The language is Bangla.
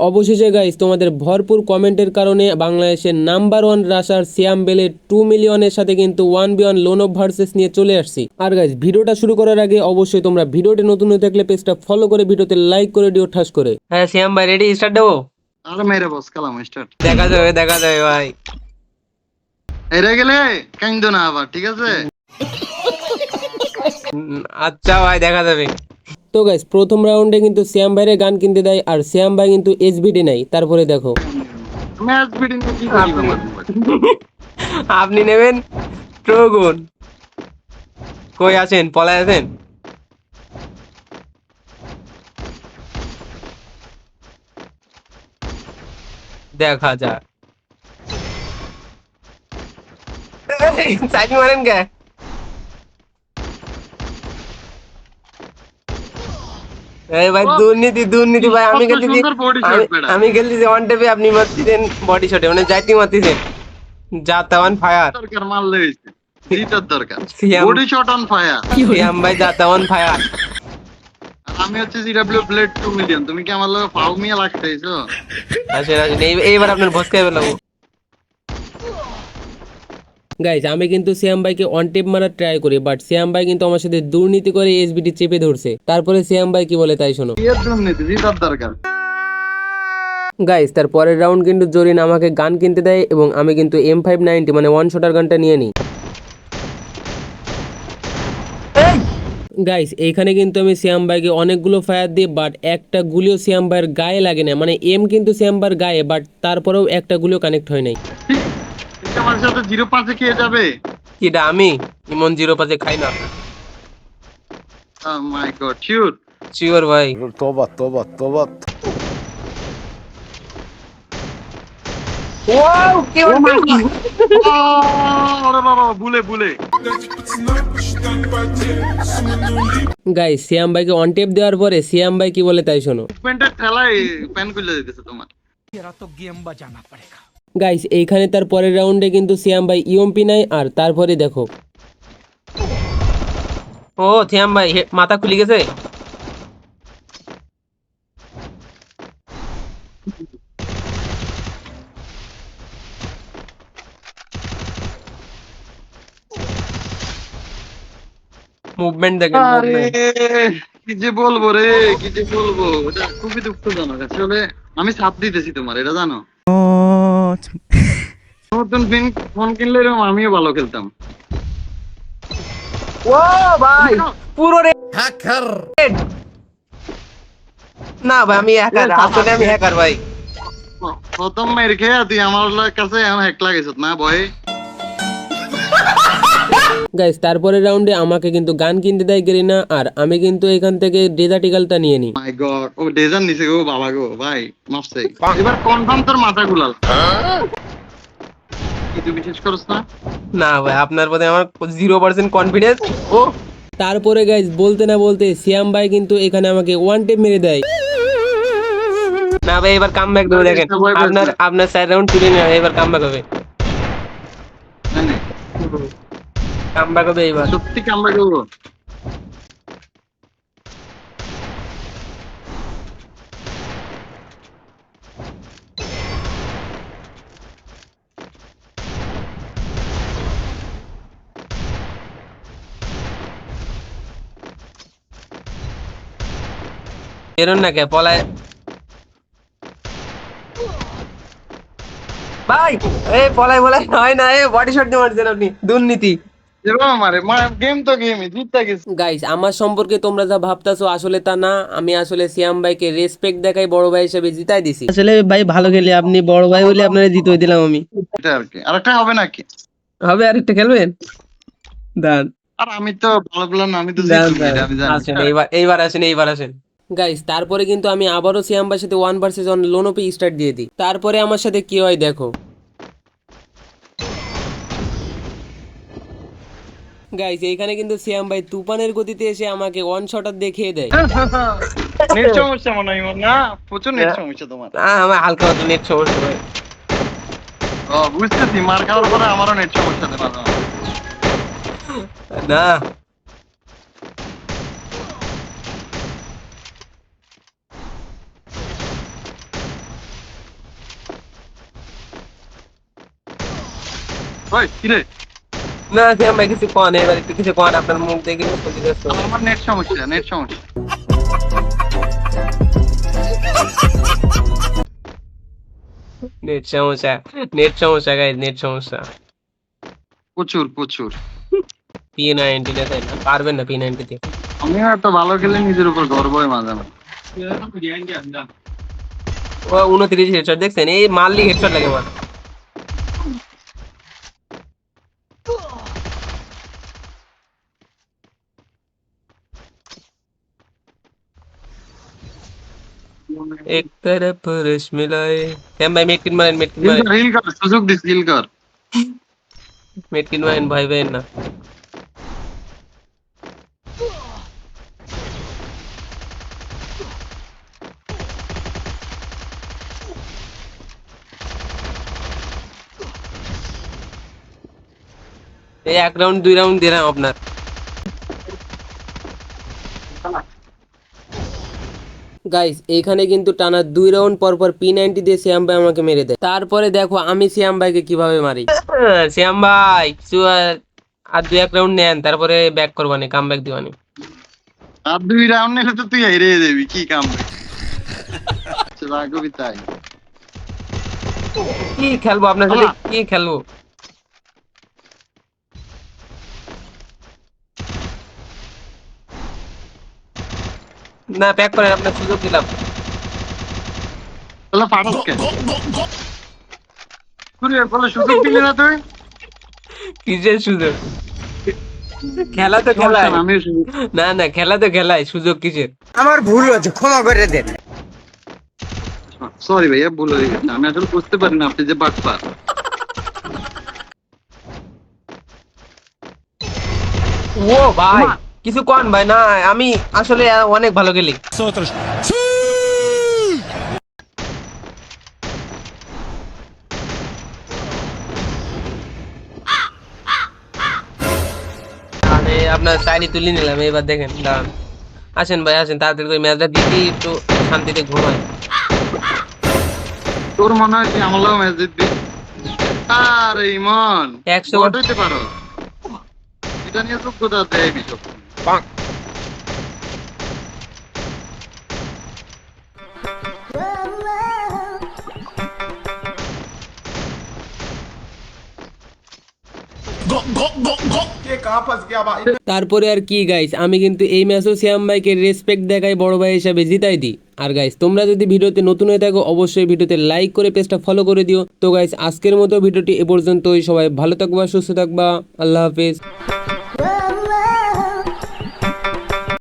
অবশেষে গাইস তোমাদের ভরপুর কমেন্টের কারণে বাংলাদেশের নাম্বার 1 রাশার সিয়াম বেলে 2 মিলিয়নের সাথে কিন্তু 1v1 লোন অফ ভার্সেস নিয়ে চলে আসছি। আর গাইস ভিডিওটা শুরু করার আগে অবশ্যই তোমরা ভিডিওতে নতুন হয়ে থাকলে পেজটা ফলো করে ভিডিওতে লাইক করে দিও ঠাস করে। হ্যাঁ সিয়াম ভাই রেডি, স্টার্ট দেবো? আরে মেরে বস কালাম স্টার্ট। দেখা যাবে ভাই। এরে গেলে কাইন্দ না আবার, ঠিক আছে? আচ্ছা ভাই দেখা যাবে। তো গাইস প্রথম রাউন্ডে কিন্তু সিয়াম ভাইয়ের গান কিনতে দেয় আর সিয়াম ভাই কিন্তু এসবিডি নাই। তারপরে দেখো ম্যাচ বিডিং কি করি আমার আপনি নেবেন ট্রোগন। কই আছেন? পলায় আছেন? দেখা যাক। সাইড মারেন কে? এই ভাই দুর্নীতি ভাই। আমি খেলতেছি ওয়ান টেপে, আপনি মারতেছেন বডি শটে, মানে যাইতে মারতেছেন। যা তাওয়ান ফায়ার দরকার মারলে হইছে, জিতার দরকার। Body shot on fire. Siam ভাই যা তাওয়ান ফায়ার। আর আমি হচ্ছে জিডব্লিউ ব্লেড 2 মিলিয়ন। তুমি কি আমার লগে ফাউ মিয়া লাগতেছো? আসেন এইবার আপনার ভস খাইবে লাগবো। গাইজ আমি কিন্তু সিয়াম ভাইকে অন টেপ মারার ট্রাই করি, বাট সিয়াম ভাই কিন্তু আমার সাথে দুর্নীতি করে এসবিটি চেপে ধরছে। তারপরে সিয়াম ভাই কি বলে তাই শোনো। এর দুর্নীতি জিতার দরকার। গাইজ তার পরের রাউন্ড কিন্তু জরিন আমাকে গান কিনতে দেয় এবং আমি কিন্তু M590 মানে ওয়ান শটার গানটা নিয়ে নিই। গাইস এইখানে কিন্তু আমি সিয়াম ভাইকে অনেকগুলো ফায়ার দিই, বাট একটা গুলিও সিয়াম ভাইয়ের গায়ে লাগে না। মানে এম কিন্তু সিয়াম ভাইয়ের গায়ে, বাট তারপরেও একটা গুলিও কানেক্ট হয় নাই। এটা আমার সাথে 0-5 কে যাবে? কিটা আমি ইমন 0-5 খাই না। ও মাই গড, শিওর শিওর ভাই। तौबा तौबा तौबा। ওয়াও কি ওরে বাবা, বুলে গাইস সিয়াম ভাইকে অন টেপ দেওয়ার পরে সিয়াম ভাই কি বলে তাই শোনো। মুভমেন্টের ঠেলায় প্যান খুলে দিতেছে তোমার। গাইস এইখানে তার পরের রাউন্ডে কিন্তু সিয়াম ভাই ইএমপি নাই। আর তারপরে দেখো, ও সিয়াম ভাই মাথা খুলে গেছে। মুভমেন্ট দেখেন। আরে কি যে বলবো রে, কি যে বলবো, এটা খুবই দুঃখজনক আসলে। আমি সাথ দিতেছি তোমার, এটা জানো। নতুন ফোন কিনলে এরকম আমিও ভালো খেলতাম। ও ভাই পুরো হ্যাকার। না ভাই আমি হ্যাকার, আসলে আমি হ্যাকার ভাই। প্রথম মেরে খেয়ে তুই আমার কাছে এখন হ্যাক লাগাইছ না ভয়ে। গাইস তারপরের রাউন্ডে আমাকে কিন্তু গান কিনতে দেয় গেরিনা, আর আমি কিন্তু এখান থেকে ডেজার্ট ইগলটা নিয়ে নিই। মাই গড, ও ডেজার নিছে গো বাবা গো ভাই, মাফছে। এবার কনফার্ম তোর মাথা গুলাল। কি তুই বিশ্বাস করছ না? না ভাই আপনার প্রতি আমার 0% কনফিডেন্স। ও তারপরে গাইস বলতে না বলতে সিয়াম ভাই কিন্তু এখানে আমাকে ওয়ান টেপ মেরে দেয়। না ভাই এবার কামব্যাক দেবো। দেখেন আপনার 4 রাউন্ড তুলে নিয়ে এবার কামব্যাক হবে। কামব্যাক হবে এবার। সত্যি কামব্যাক করবো। এরন না কে পলায় ভাই। এই পলায় হয় না। এই বডি শট দিয়ে মারছেন আপনি, দুর্নীতি। গেম তো গেমই, জিততে গেছে। গাইস আমার সম্পর্কে তোমরা যা ভাবতাছো আসলে তা না। আমি আসলে সিয়াম ভাইকে রেসপেক্ট দেখাই বড় ভাই হিসেবে জিতাই দিছি। আসলে ভাই ভালো খেলে আপনি বড় ভাই বলে আপনারা জিতই দিলাম আমি। এটা আর কি, আরেকটা হবে নাকি? হবে আরেকটা খেলবেন? দান আর আমি তো ভালো প্লেয়ার না, আমি তো জিতবো এটা আমি জানি। আসেন এইবার আসেন। গাইস তারপরে কিন্তু আমি আবারও সিয়াম ভাইয়ের সাথে 1 ভার্সেস 1 লোনোপি স্টার্ট দিয়ে দিই। তারপরে আমার সাথে কি হয় দেখো। গাইস এইখানে কিন্তু সিয়াম ভাই তুফানের গতিতে এসে আমাকে ওয়ান শটার দেখিয়ে দেয়। নেট সমস্যা মনে হয় না, প্রচুর নেট সমস্যা তোমার। আমার হালকা মতো নেট সমস্যা ভাই। ও বুঝতেছি, মার খাওয়ার পরে আমারও নেট সমস্যা দেয় মাঝে মাঝে। না ওই কি রে? না শ্যাম ভাই কিছু কোন, এবার একটু কিছু কোন, আপনার মুখ দেখে বুঝতে পারছি। আমার নেট সমস্যা, নেট সমস্যা। নেট সমস্যা, নেট সমস্যা গাইস, নেট সমস্যা। প্রচুর প্রচুর। P90 না, তাই না? পারবেন না P90 দিয়ে। আমি এত ভালো খেলে নিজের উপর গর্ব হয় মাঝে মাঝে। ও 29 হেডশট দেখছেন? এই মারলি হেডশট লাগে আমার। এক तरफ रस मिलाए। শ্যাম ভাই মেটকিন মারেন, মেটকিন হিল মারেন, কর, হিল কর, সুযোগ দিস, হিল কর। মেটকিন মারেন, ভয় পাইেন না। এই 1 রাউন্ড 2 রাউন্ড দিলাম আপনার। গাইস এইখানে কিন্তু টানা 2 রাউন্ড পর পর P90 দিয়ে শ্যাম ভাই আমাকে মেরে দেয়। তারপরে দেখো আমি শ্যাম ভাইকে কিভাবে মারি। শ্যাম ভাই কিছু আর 2-1 রাউন্ড নেন, তারপরে ব্যাক করবানি, কাম ব্যাক দিবানি। আর 2 রাউন্ড নিলে তো তুই হেরে যাবি, কি কাম রে? রাগবি তাই। কি খেলবো আপনার সাথে, কি খেলবো? না প্যাক করেন, আপনার সুযোগ দিলাম। তাহলে পারস কে? তুই বলে সুযোগ দিলি না তুই? কিসের সুযোগ? খেলা তো সমস্যা খেলাই। না, আমিও সুযোগ। না না, খেলা তো খেলাই, সুযোগ কিসের? আমার ভুল হয়েছে, ক্ষমা করে দেন। সরি ভাইয়া, ভুল হয়ে গেছে। আমি আসলে বুঝতে পারি না আপনি যে বাটপার। ও ভাই কিছু কোন ভাই, না আমি আসলে অনেক ভালো খেলি। আরে আপনার চাইনি তুলে নিলাম, এবার দেখেন দাঁড়ান। আসেন ভাই আসেন, তাড়াতাড়ি করে ম্যাচটা দিতে একটু শান্তিতে ঘুমাই। তোর মনে হয় তুই আমলাও ম্যাচ জিতবি? আরে ইমন, 100 বট হইতে পারো। এটা নিয়ে যোগ্যতা দেয় বিশপ। তারপরে আর কি গাইস, আমি কিন্তু এই ম্যাচও শ্যাম ভাইকে রেসপেক্ট দেখাই, বড় ভাই হিসাবে জিতাই দিই। আর গাইস তোমরা যদি ভিডিওতে নতুন হয়ে থাকো অবশ্যই ভিডিওতে লাইক করে পেজটা ফলো করে দিও। তো গাইস আজকের মতো ভিডিওটি এ পর্যন্তই। সবাই ভালো থাকবা, সুস্থ থাকবা, আল্লাহ হাফেজ।